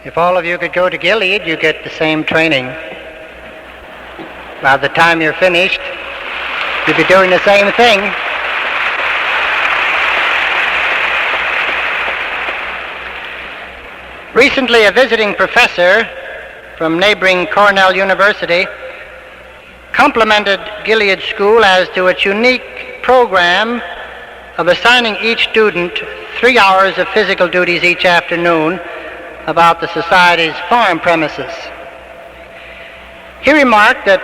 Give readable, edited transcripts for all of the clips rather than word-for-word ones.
If all of you could go to Gilead, you get the same training. By the time you're finished, you'll be doing the same thing. Recently, a visiting professor from neighboring Cornell University complimented Gilead School as to its unique program of assigning each student 3 hours of physical duties each afternoon about the Society's farm premises. He remarked that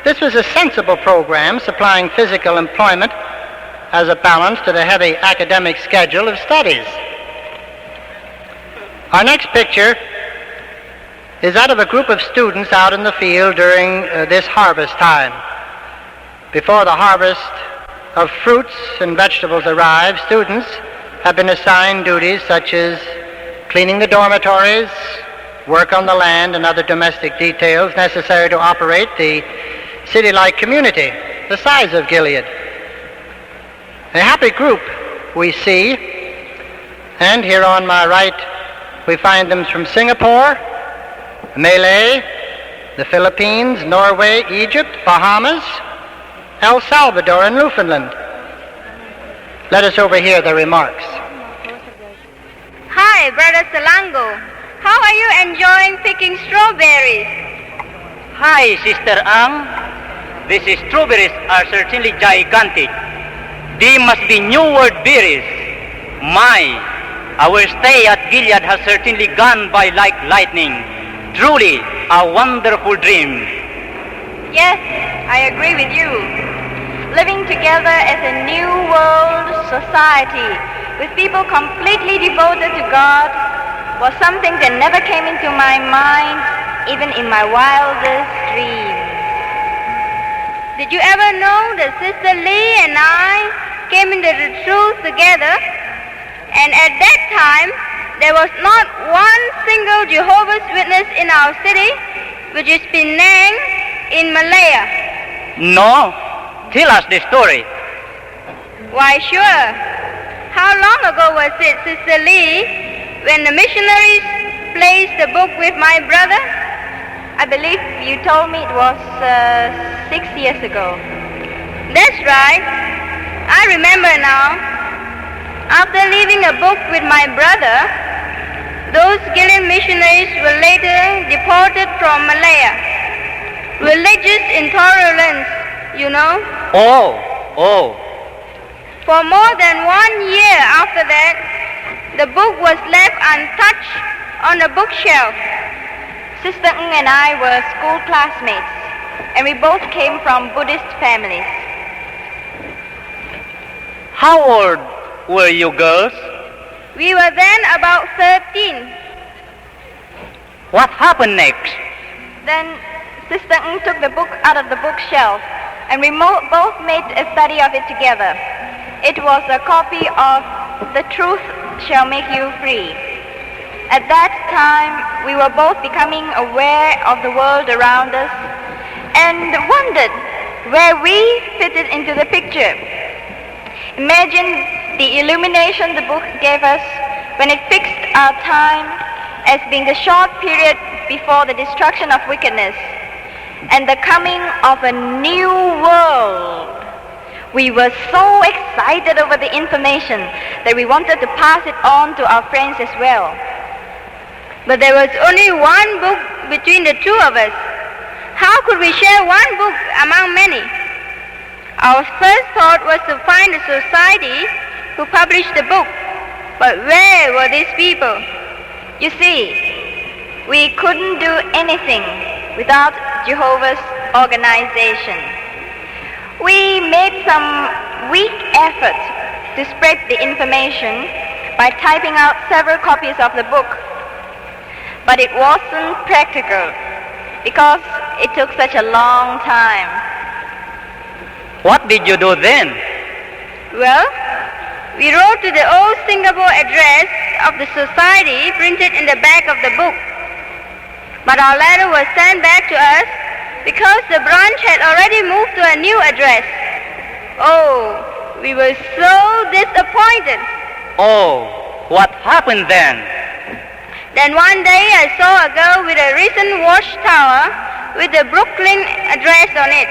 this was a sensible program supplying physical employment as a balance to the heavy academic schedule of studies. Our next picture is that of a group of students out in the field during this harvest time. Before the harvest of fruits and vegetables arrives, students have been assigned duties such as cleaning the dormitories, work on the land, and other domestic details necessary to operate the city-like community, the size of Gilead. A happy group we see, and here on my right we find them from Singapore, Malay, the Philippines, Norway, Egypt, Bahamas, El Salvador, and Newfoundland. Let us overhear their remarks. Hi, Brother Salango. How are you enjoying picking strawberries? Hi, Sister Ang. These strawberries are certainly gigantic. They must be New World berries. Our stay at Gilead has certainly gone by like lightning. Truly a wonderful dream. Yes, I agree with you. Living together as a new world society with people completely devoted to God was something that never came into my mind, even in my wildest dreams. Did you ever know that Sister Lee and I came into the truth together? And at that time, there was not one single Jehovah's Witness in our city, which is Penang in Malaya. No, tell us the story. Why, sure. How long ago was it, Sister Lee, when the missionaries placed the book with my brother? I believe you told me it was 6 years ago. That's right. I remember now. After leaving a book with my brother, those Gilead missionaries were later deported from Malaya. Religious intolerance, you know. Oh. For more than 1 year after that, the book was left untouched on the bookshelf. Sister Ng and I were school classmates, and we both came from Buddhist families. How old were you girls? We were then about 13. What happened next? Then Sister Ng took the book out of the bookshelf, and we both made a study of it together. It was a copy of The Truth Shall Make You Free. At that time, we were both becoming aware of the world around us and wondered where we fitted into the picture. Imagine the illumination the book gave us when it fixed our time as being the short period before the destruction of wickedness and the coming of a new world. We were so excited over the information that we wanted to pass it on to our friends as well. But there was only one book between the two of us. How could we share one book among many? Our first thought was to find a society who published the book. But where were these people? You see, we couldn't do anything without Jehovah's organization. We made some weak efforts to spread the information by typing out several copies of the book. But it wasn't practical because it took such a long time. What did you do then? Well, we wrote to the old Singapore address of the society printed in the back of the book. But our letter was sent back to us because the branch had already moved to a new address. Oh, we were so disappointed. Oh, what happened then? Then one day I saw a girl with a recent watchtower with the Brooklyn address on it.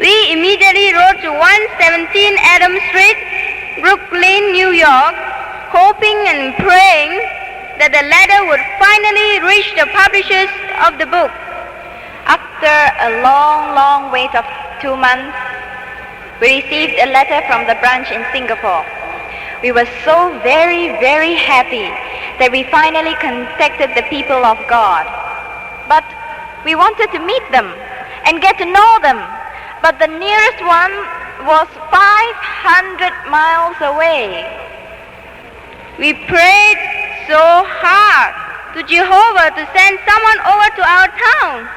We immediately rode to 117 Adams Street, Brooklyn, New York, hoping and praying that the letter would finally reach the publishers of the book. After a long, long wait of 2 months, we received a letter from the branch in Singapore. We were so very, very happy that we finally contacted the people of God. But we wanted to meet them and get to know them. But the nearest one was 500 miles away. We prayed so hard to Jehovah to send someone over to our town.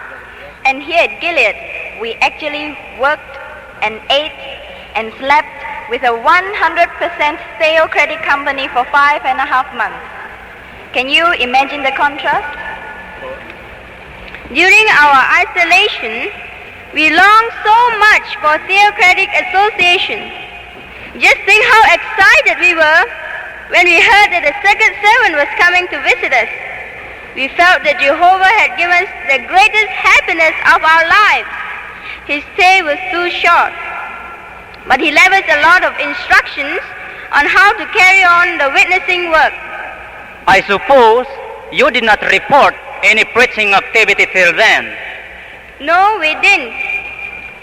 And here at Gilead, we actually worked and ate and slept with a 100% theocratic company for 5.5 months. Can you imagine the contrast? During our isolation, we longed so much for theocratic association. Just think how excited we were when we heard that the second servant was coming to visit us. We felt that Jehovah had given us the greatest happiness of our lives. His stay was too short, but he left us a lot of instructions on how to carry on the witnessing work. I suppose you did not report any preaching activity till then. No, we didn't.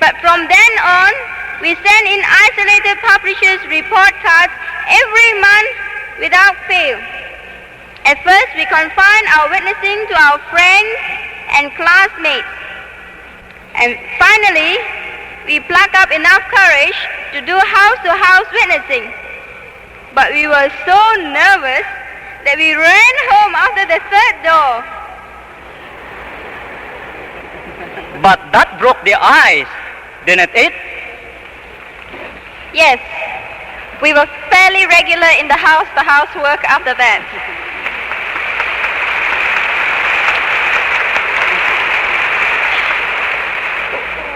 But from then on, we sent in isolated publishers' report cards every month without fail. At first, we confined our witnessing to our friends and classmates. And finally, we plucked up enough courage to do house-to-house witnessing. But we were so nervous that we ran home after the third door. But that broke the ice, didn't it? Yes, we were fairly regular in the house-to-house work after that.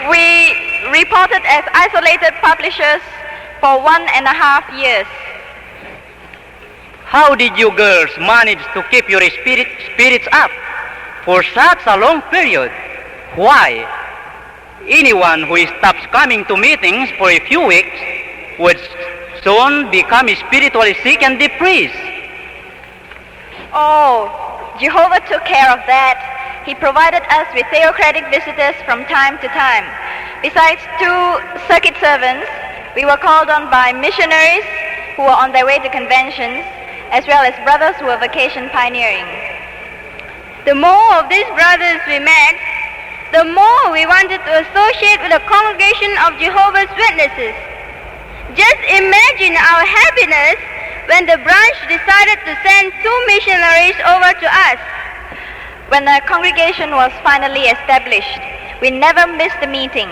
We reported as isolated publishers for 1.5 years. How did you girls manage to keep your spirits up for such a long period? Why? Anyone who stops coming to meetings for a few weeks would soon become spiritually sick and depressed. Oh, Jehovah took care of that. He provided us with theocratic visitors from time to time. Besides 2 circuit servants, we were called on by missionaries who were on their way to conventions, as well as brothers who were vacation pioneering. The more of these brothers we met, the more we wanted to associate with the congregation of Jehovah's Witnesses. Just imagine our happiness when the branch decided to send 2 missionaries over to us. When the congregation was finally established, we never missed a meeting.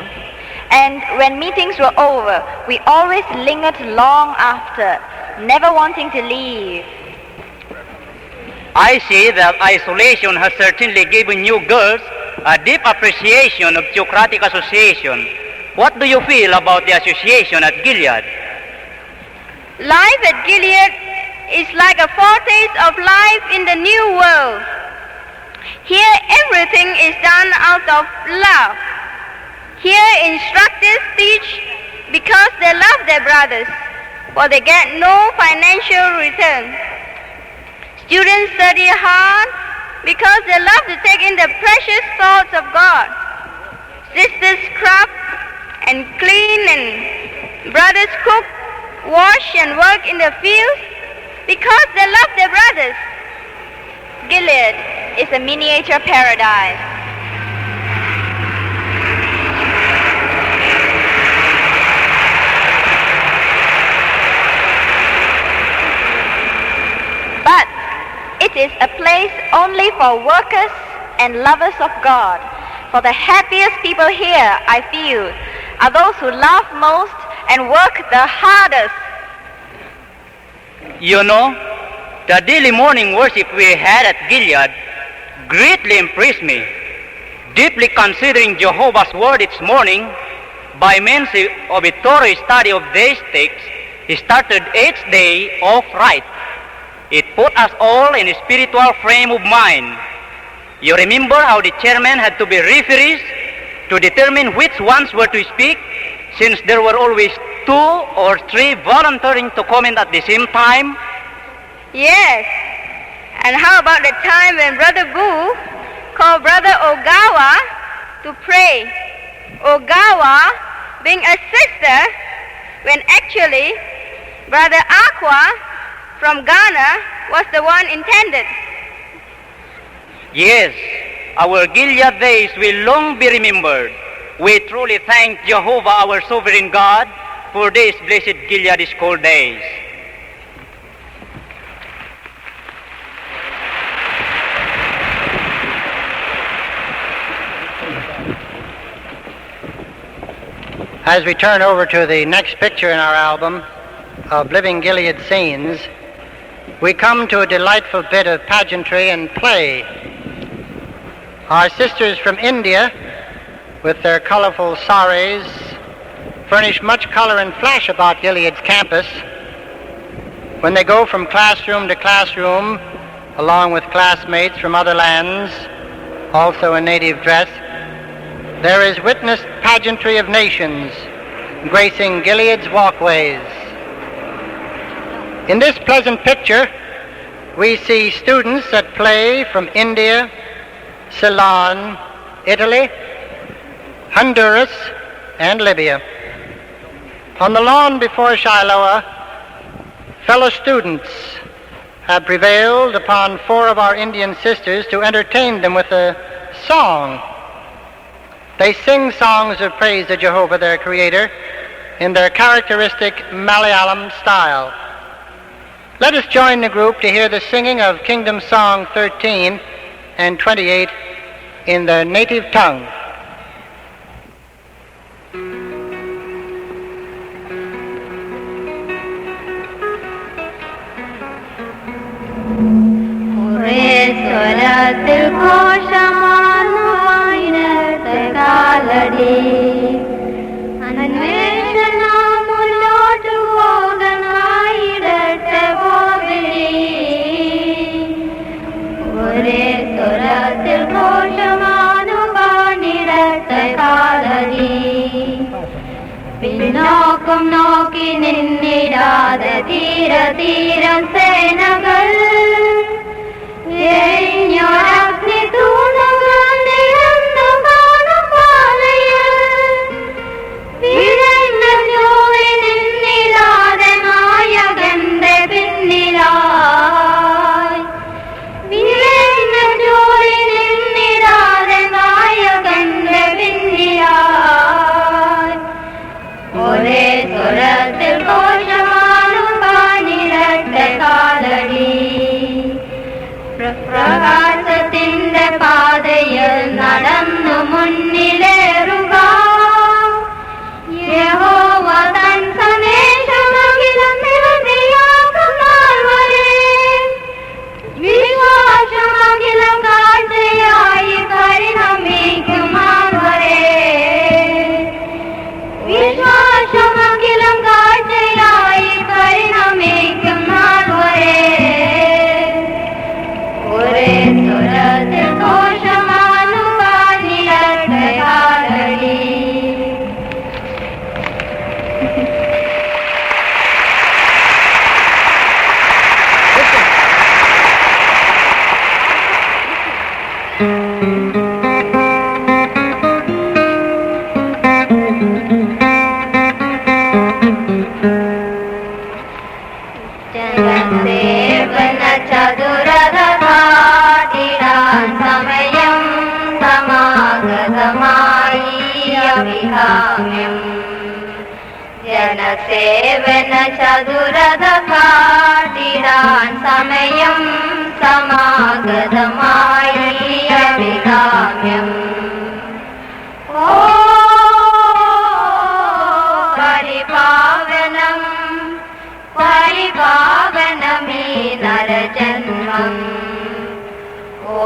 And when meetings were over, we always lingered long after, never wanting to leave. I see that isolation has certainly given you girls a deep appreciation of theocratic association. What do you feel about the association at Gilead? Life at Gilead is like a foretaste of life in the new world. Here everything is done out of love. Here instructors teach because they love their brothers, for they get no financial return. Students study hard because they love to take in the precious thoughts of God. Sisters scrub and clean, and brothers cook, wash and work in the fields because they love their brothers. Gilead is a miniature paradise. But it is a place only for workers and lovers of God. For the happiest people here, I feel, are those who laugh most and work the hardest. You know, the daily morning worship we had at Gilead greatly impressed me. Deeply considering Jehovah's word each morning, by means of a thorough study of these texts, he started each day off right. It put us all in a spiritual frame of mind. You remember how the chairman had to be referees to determine which ones were to speak, since there were always 2 or 3 volunteering to comment at the same time? Yes. And how about the time when Brother Boo called Brother Ogawa to pray? Ogawa being a sister, when actually Brother Aqua from Ghana was the one intended. Yes, our Gilead days will long be remembered. We truly thank Jehovah, our sovereign God, for these blessed Gilead school days. As we turn over to the next picture in our album of Living Gilead Scenes, we come to a delightful bit of pageantry and play. Our sisters from India, with their colorful saris, furnish much color and flash about Gilead's campus. When they go from classroom to classroom, along with classmates from other lands, also in native dress, there is witnessed pageantry of nations gracing Gilead's walkways. In this pleasant picture, we see students at play from India, Ceylon, Italy, Honduras, and Libya. On the lawn before Shiloh, fellow students have prevailed upon 4 of our Indian sisters to entertain them with a song. They sing songs of praise to Jehovah, their Creator, in their characteristic Malayalam style. Let us join the group to hear the singing of Kingdom Song 13 and 28 in their native tongue. പിന്നോക്കം നോക്കി നിന്നിടാതെ തീരം സേനകൾ എരിഞ്ഞൊരഗ്നി തൂണുകൾ നിരന്നു കാണും പാതയിൽ വിരഞ്ഞ ജോലി നിന്നിടാതെ നായകന്റെ പിന്നിലായി വിരഞ്ഞ ജോലി നിന്നിടാതെ നായകന്റെ പിന്നിലായി ഒരേ സ്വരത്തിൽ ഘോഷമാണു പാനിരട്ടെ കാലടി പ്രകാശത്തിന്റെ പാതയിൽ നടന്നു മുന്നിലേറുക യഹോവ തൻ സന്ദേശമഖിലം നിവൃത്തിയാക്കും നാൾ വരെ വിശ്വാസമഖിലം കാഴ്ചയായി പരിണമിക്കും നാൾ വരെ വിശ്വാസമഖിലം കാഴ്ചയായി പരിണമിക്കും നാൾ വരെ ഒരേ സ്വരത്തിൽ ഘോഷമാണു പാനിരട്ടെ കാലടി. ജനസേവന ചതുരത കാട്ടിടാൻ സമയം സമാഗതമായി അഭികാമ്യം. ജനസേവന ചതുരത കാട്ടിടാൻ സമയം സമാഗതമായി അഭികാമ്യം. ഓ പരിപാവനം പരിപാവനമീ നരജന്മം. ഓ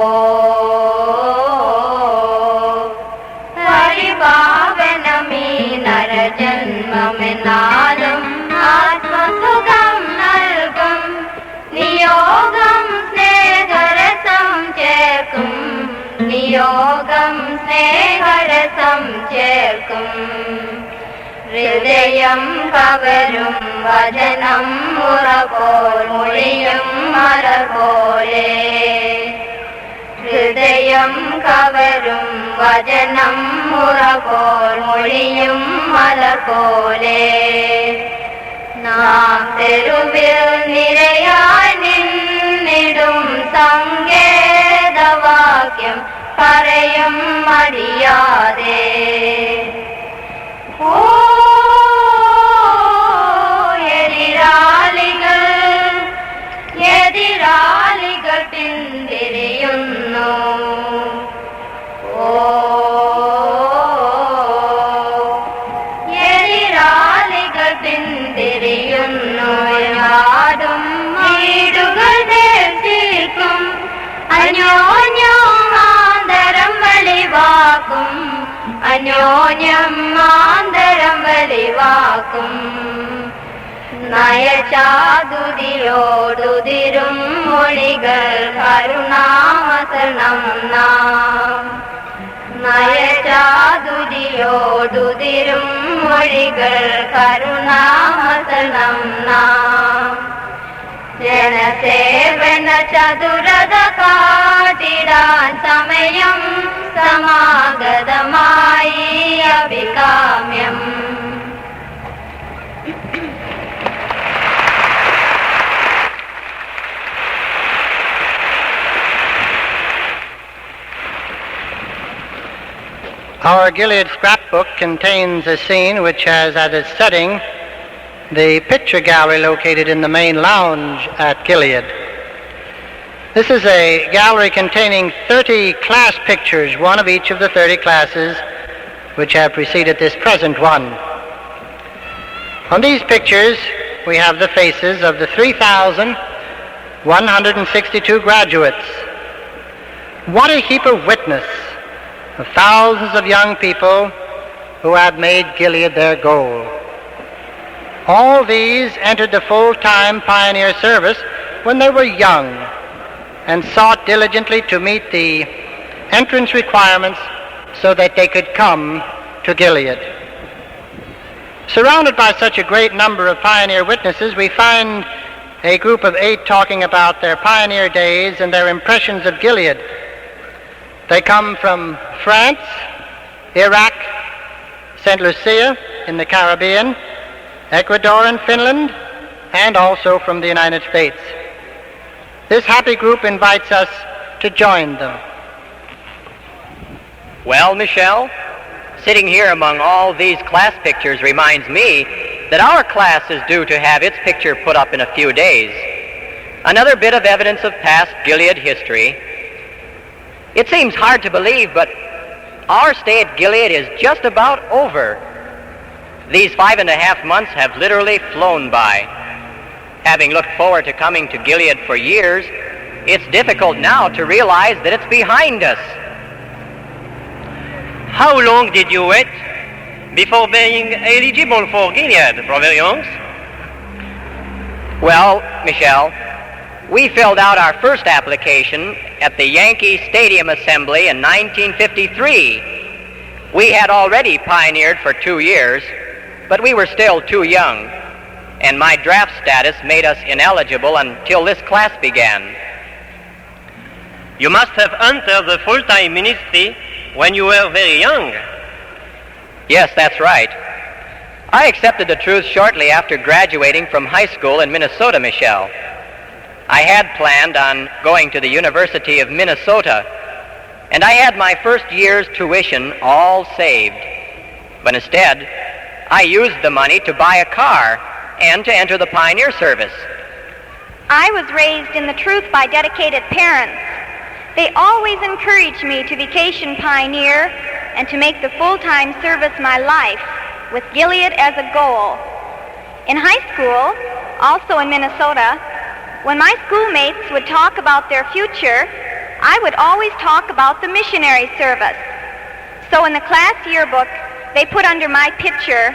പരിപാവനമീ നരജന്മമെന്നാലും ആത്മസുഖം നൽകും നിയോ കേൾക്കും ഹൃദയം കവരും വചനം മുറപോൽ മൊഴിയും മലർ പോലെ ഹൃദയം കവരും വചനം മുറപോൽ മൊഴിയും മലർ പോലെ നാം തെരുവിൽ നിരയായി നിന്നിടും സങ്കേതവാക്യം പറയും മടിയാതെ ഓ എതിരാളികൾ പിന്തിരിയുന്നു ഓ എതിരാളികൾ പിന്തിരിയുന്നു യാടും വീടുകൾ തീർക്കും അന്യോന്യം ആന്തരം വെളിവാക്കും അന്യോന്യം ആന്തരം വെളിവാക്കും നയചാതുതിരോടുതിരും മൊഴികൾ കരുണാമസണം നാം നയചാതുതിരോടുതിരും മൊഴികൾ കരുണാമസണം നാം ജനസേവന ചതുരത കാട്ടിടാൻ സമയം സമാഗതമായി അഭികാമ്യം Our Gilead scrapbook contains a scene which has as its setting the picture gallery located in the main lounge at Gilead. This is a gallery containing 30 class pictures, one of each of the 30 classes which have preceded this present one. On these pictures, we have the faces of the 3,162 graduates. What a heap of witness of thousands of young people who have made Gilead their goal. All these entered the full-time pioneer service when they were young and sought diligently to meet the entrance requirements so that they could come to Gilead. Surrounded by such a great number of pioneer witnesses, we find a group of 8 talking about their pioneer days and their impressions of Gilead. They come from France, Iraq, St. Lucia in the Caribbean, Ecuador and Finland, and also from the United States. This happy group invites us to join them. Well, Michelle, sitting here among all these class pictures reminds me that our class is due to have its picture put up in a few days. Another bit of evidence of past Gilead history. It seems hard to believe, but our stay at Gilead is just about over. These 5.5 months have literally flown by. Having looked forward to coming to Gilead for years, it's difficult now to realize that it's behind us. How long did you wait before being eligible for Gilead, Brother Youngs? Well, Michelle, we filled out our first application at the Yankee Stadium Assembly in 1953. We had already pioneered for 2 years, but we were still too young, and my draft status made us ineligible until this class began. You must have entered the full-time ministry when you were very young. Yes, that's right. I accepted the truth shortly after graduating from high school in Minnesota, Michelle. I had planned on going to the University of Minnesota, and I had my first year's tuition all saved. But instead, I used the money to buy a car and to enter the pioneer service. I was raised in the truth by dedicated parents. They always encouraged me to vacation pioneer and to make the full-time service my life, with Gilead as a goal. In high school, also in Minnesota, when my schoolmates would talk about their future, I would always talk about the missionary service. So in the class yearbook, they put under my picture,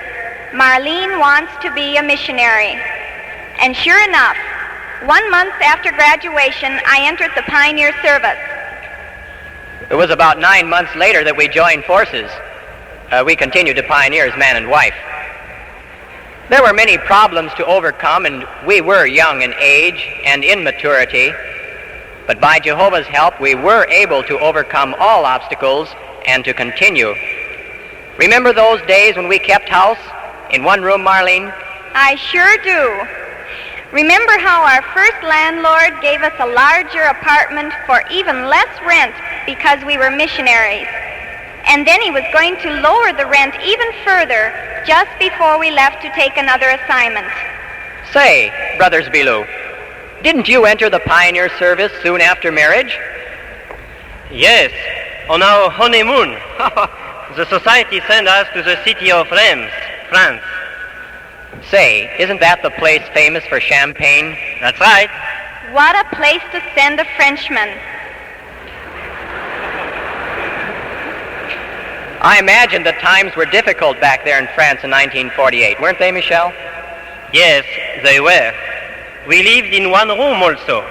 Marlene wants to be a missionary. And sure enough, 1 month after graduation, I entered the pioneer service. It was about 9 months later that we joined forces. we continued to pioneer as man and wife. There were many problems to overcome, and we were young in age and in maturity. But by Jehovah's help, we were able to overcome all obstacles and to continue. Remember those days when we kept house in one room, Marlene? I sure do. Remember how our first landlord gave us a larger apartment for even less rent because we were missionaries. And then he was going to lower the rent even further just before we left to take another assignment. Say, Brothers Bilou, didn't you enter the pioneer service soon after marriage? Yes, on our honeymoon. The society sent us to the city of Reims, France. Say, isn't that the place famous for champagne? That's right. What a place to send a Frenchman. I imagine the times were difficult back there in France in 1948, weren't they, Michel? Yes, they were. We lived in one room also,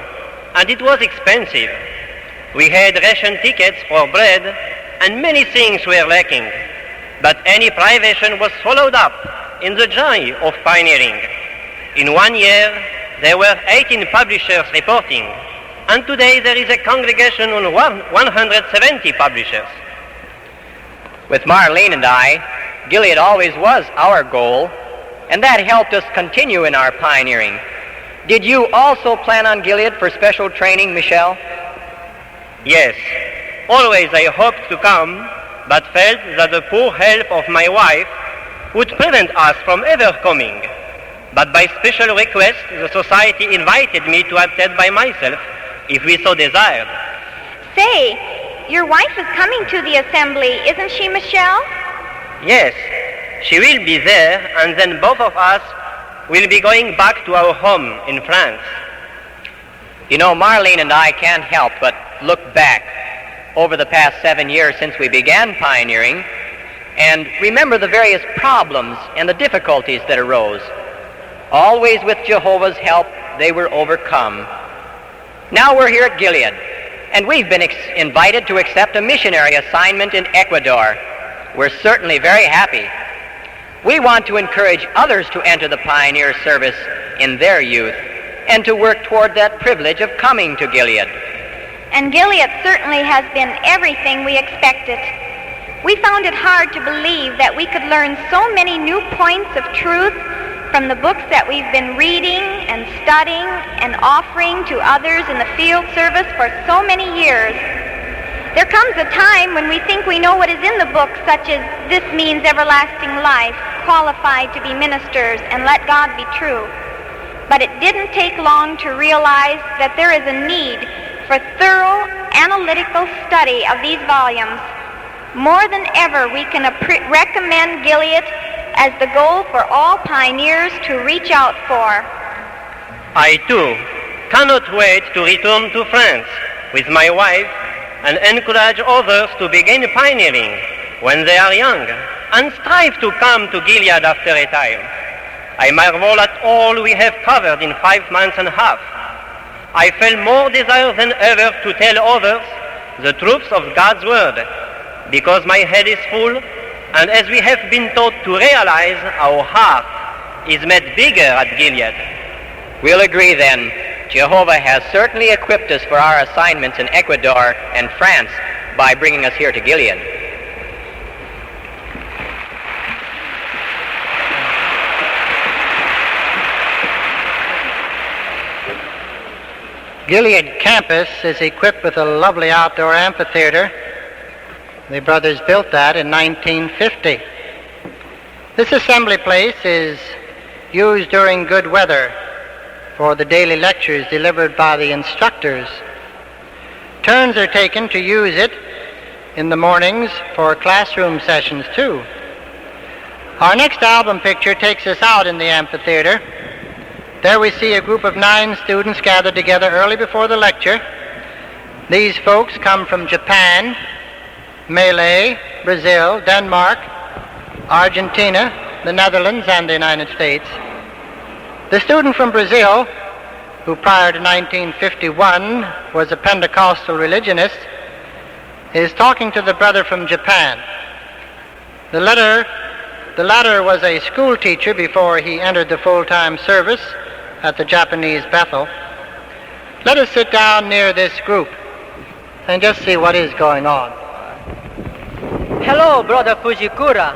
and it was expensive. We had ration tickets for bread, and many things were lacking. But any privation was swallowed up in the joy of pioneering. In 1 year, there were 18 publishers reporting, and today there is a congregation of 170 publishers. With Marlene and I, Gilead always was our goal, and that helped us continue in our pioneering. Did you also plan on Gilead for special training, Michel? Yes. Always I hoped to come, but felt that the poor health of my wife would prevent us from ever coming. But by special request, the society invited me to attend by myself, if we so desired. Say, your wife is coming to the assembly, isn't she, Michelle? Yes, she will be there, and then both of us will be going back to our home in France. You know, Marlene and I can't help but look back over the past 7 years since we began pioneering and remember the various problems and the difficulties that arose. Always with Jehovah's help, they were overcome. Now we're here at Gilead, and we've been invited to accept a missionary assignment in Ecuador. We're certainly very happy. We want to encourage others to enter the pioneer service in their youth and to work toward that privilege of coming to Gilead. And Gilead certainly has been everything we expected. We found it hard to believe that we could learn so many new points of truth from the books that we've been reading and studying and offering to others in the field service for so many years. There comes a time when we think we know what is in the book, such as this means everlasting life, qualified to be ministers, and let God be true. But it didn't take long to realize that there is a need for thorough analytical study of these volumes. More than ever, we can recommend Gilead as the goal for all pioneers to reach out for. I, too, cannot wait to return to France with my wife and encourage others to begin pioneering when they are young and strive to come to Gilead after a time. I marvel at all we have covered in 5 months and a half. I feel more desire than ever to tell others the truths of God's Word, because my head is full, and as we have been taught to realize, our heart is made bigger at Gilead. We'll agree then. Jehovah has certainly equipped us for our assignments in Ecuador and France by bringing us here to Gilead. Gilead campus is equipped with a lovely outdoor amphitheater. The brothers built that in 1950. This assembly place is used during good weather for the daily lectures delivered by the instructors. Turns are taken to use it in the mornings for classroom sessions too. Our next album picture takes us out in the amphitheater. There we see a group of 9 students gathered together early before the lecture. These folks come from Japan, Malay, Brazil, Denmark, Argentina, the Netherlands, and the United States. The student from Brazil, who prior to 1951 was a Pentecostal religionist, is talking to the brother from Japan. The latter was a school teacher before he entered the full-time service at the Japanese Bethel. Let us sit down near this group and just see what is going on. Hello, Brother Fujikura.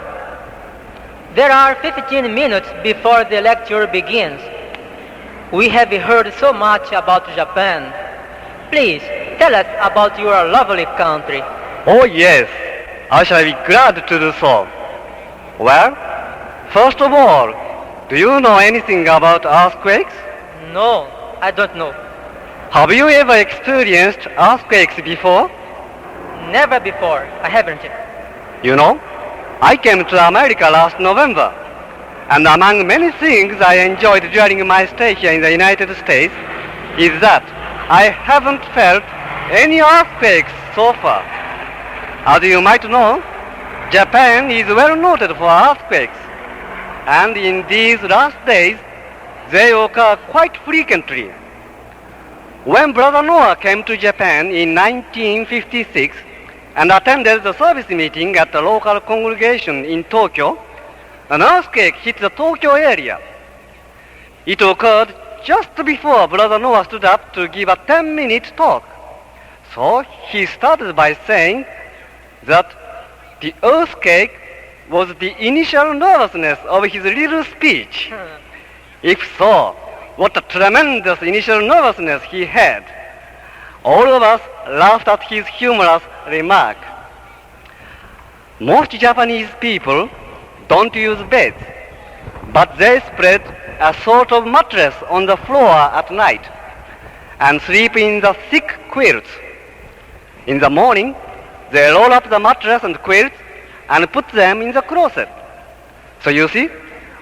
There are 15 minutes before the lecture begins. We have heard so much about Japan. Please, tell us about your lovely country. Oh yes, I shall be glad to do so. Well, first of all, do you know anything about earthquakes? No, I don't know. Have you ever experienced earthquakes before? Never before. I haven't. You know, I came to America last November, and among many things I enjoyed during my stay here in the United States is that I haven't felt any earthquakes so far. As you might know, Japan is well noted for earthquakes, and in these last days, they occur quite frequently. When Brother Noah came to Japan in 1956 and attended the service meeting at the local congregation in Tokyo, an earthquake hit the Tokyo area. It occurred just before Brother Noah stood up to give a 10-minute talk. So he started by saying that the earthquake was the initial nervousness of his little speech. If so, what a tremendous initial nervousness he had. All of us laughed at his humorous remark. Most Japanese people don't use beds, but they spread a sort of mattress on the floor at night and sleep in the thick quilts. In the morning, they roll up the mattress and quilts and put them in the closet. So you see,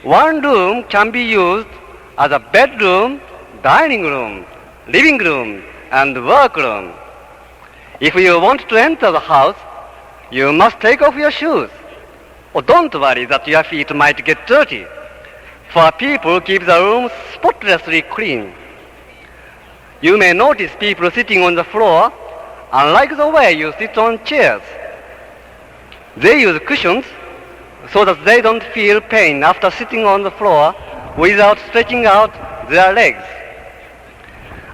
one room can be used as a bedroom, dining room, living room, and workroom. If you want to enter the house, you must take off your shoes. Oh, don't worry that your feet might get dirty, for people keep the room spotlessly clean. You may notice people sitting on the floor, unlike the way you sit on chairs. They use cushions so that they don't feel pain after sitting on the floor without stretching out their legs.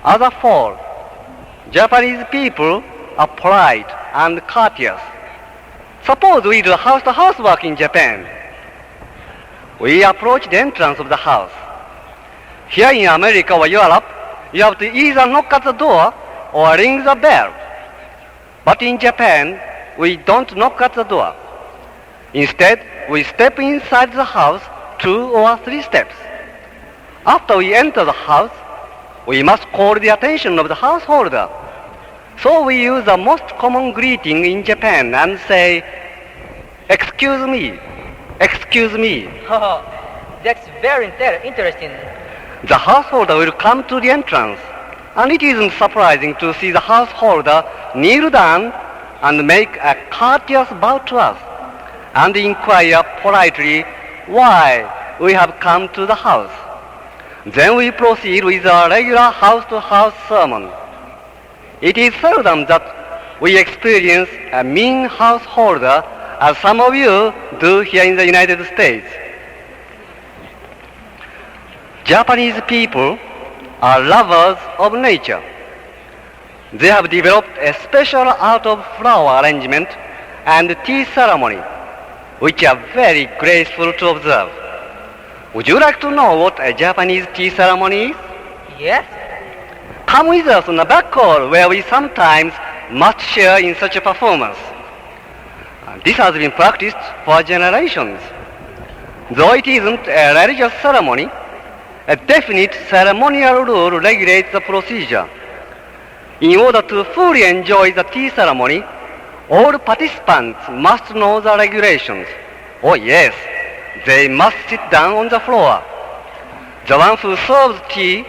As a whole, Japanese people are polite and courteous. Suppose we do house-to-house work in Japan. We approach the entrance of the house. Here in America or Europe, you have to either knock at the door or ring the bell. But in Japan, we don't knock at the door. Instead, we step inside the house 2 or 3 steps. After we enter the house, we must call the attention of the householder. So we use the most common greeting in Japan and say, "Excuse me, excuse me." Oh, that's very interesting. The householder will come to the entrance, and it isn't surprising to see the householder kneel down and make a courteous bow to us and inquire politely why we have come to the house. Then we proceed with our regular house-to-house sermon. It is seldom that we experience a mean householder as some of you do here in the United States. Japanese people are lovers of nature. They have developed a special art of flower arrangement and tea ceremony, which are very graceful to observe. Would you like to know what a Japanese tea ceremony is? Yes? Come with us on the back hall where we sometimes must share in such a performance. This has been practiced for generations. Though it isn't a religious ceremony, a definite ceremonial rule regulates the procedure. In order to fully enjoy the tea ceremony, all participants must know the regulations. Oh yes, they must sit down on the floor. The one who serves tea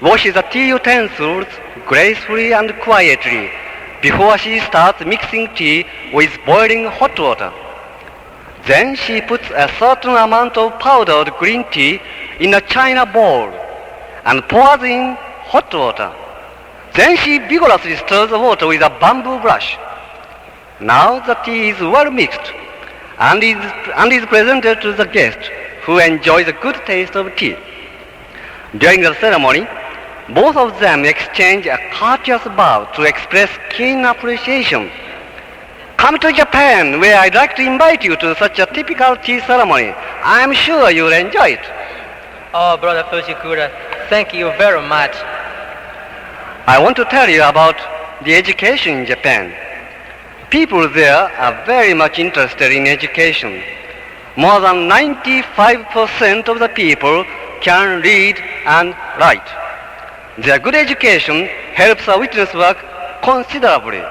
washes the tea utensils gracefully and quietly before she starts mixing tea with boiling hot water. Then she puts a certain amount of powdered green tea in a china bowl and pours in hot water. Then she vigorously stirs the water with a bamboo brush. Now the tea is well mixed, and is presented to the guest, who enjoys a good taste of tea. During the ceremony, both of them exchange a courteous bow to express keen appreciation. Come to Japan, where I'd like to invite you to such a typical tea ceremony. I'm sure you'll enjoy it. Oh, Brother Fushikura, thank you very much. I want to tell you about the education in Japan. People there are very much interested in education. More than 95% of the people can read and write. Their good education helps our witness work considerably.